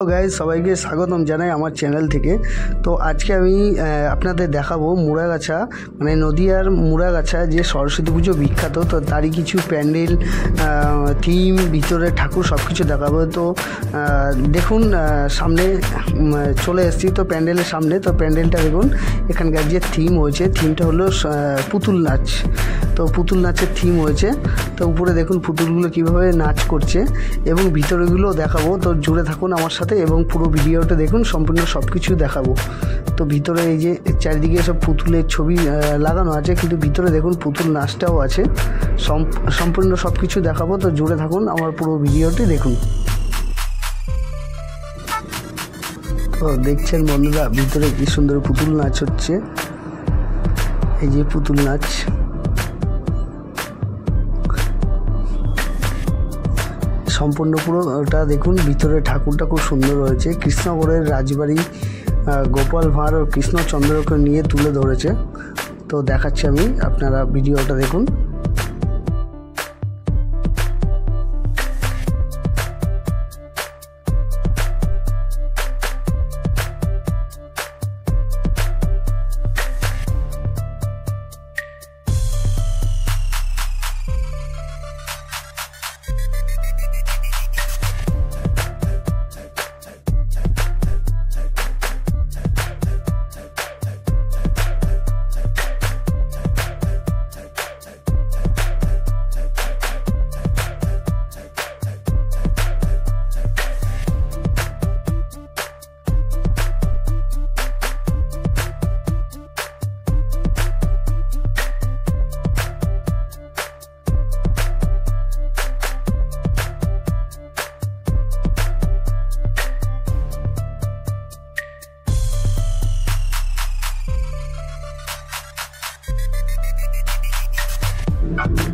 তো গাইজ সবাইকে স্বাগতম জানাই আমার চ্যানেল থেকে। তো আজকে আমি আপনাদের দেখাবো মুড়াগাছা, মানে নদিয়ার মুড়াগাছা যে সরস্বতী পুজো বিখ্যাত, তো তারই কিছু প্যান্ডেল, থিম, ভিতরে ঠাকুর সব কিছু দেখাবো। তো দেখুন, সামনে চলে এসেছি তো প্যান্ডেলের সামনে। তো প্যান্ডেলটা দেখুন, এখানকার যে থিম হয়েছে, থিমটা হলো পুতুল নাচ। তো পুতুল নাচের থিম হয়েছে। তো উপরে দেখুন পুতুলগুলো কীভাবে নাচ করছে এবং ভিতরেগুলো দেখাবো। তো জুড়ে থাকুন আমার সাথে এবং পুরো ভিডিওটা দেখুন, সম্পূর্ণ সব কিছু দেখাবো। তো ভিতরে এই যে চারিদিকে সব পুতুলের ছবি লাগানো আছে, কিন্তু ভিতরে দেখুন পুতুল নাচটাও আছে। সম্পূর্ণ সব কিছু দেখাবো। তো জুড়ে থাকুন, আমার পুরো ভিডিওটি দেখুন। তো দেখছেন বন্ধুরা, ভিতরে কি সুন্দর পুতুল নাচ হচ্ছে। এই যে পুতুল নাচ, সম্পূর্ণ পুরো ওটা দেখুন। ভিতরে ঠাকুরটা খুব সুন্দর হয়েছে। কৃষ্ণগড়ের রাজবাড়ি গোপাল ভাঁড় ও কৃষ্ণচন্দ্রকে নিয়ে তুলে ধরেছে। তো দেখাচ্ছি আমি, আপনারা ভিডিওটা দেখুন।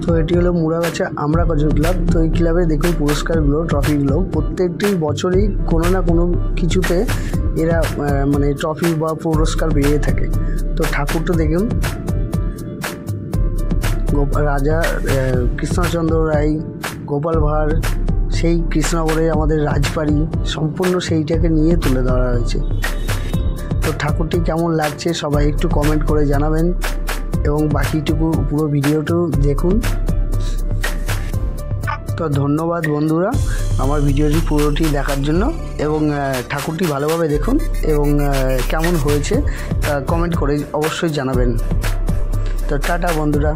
তো এটি হলো মুড়াগাছা আমরা কজন ক্লাব। তো এই ক্লাবে দেখুন পুরস্কারগুলো, ট্রফিগুলো প্রত্যেকটি বছরেই কোনো না কোনো কিছুতে এরা মানে ট্রফি বা পুরস্কার পেয়ে থাকে। তো ঠাকুরটা দেখুন, রাজা কৃষ্ণচন্দ্র রায়, গোপাল ভাঁড়, সেই কৃষ্ণগড়ে আমাদের রাজবাড়ি, সম্পূর্ণ সেইটাকে নিয়ে তুলে ধরা হয়েছে। তো ঠাকুরটি কেমন লাগছে সবাই একটু কমেন্ট করে জানাবেন এবং বাকিটুকু পুরো ভিডিওটা দেখুন। তো ধন্যবাদ বন্ধুরা আমার ভিডিওটি পুরোটি দেখার জন্য, এবং ঠাকুরটি ভালোভাবে দেখুন এবং কেমন হয়েছে কমেন্ট করে অবশ্যই জানাবেন। তো টাটা বন্ধুরা।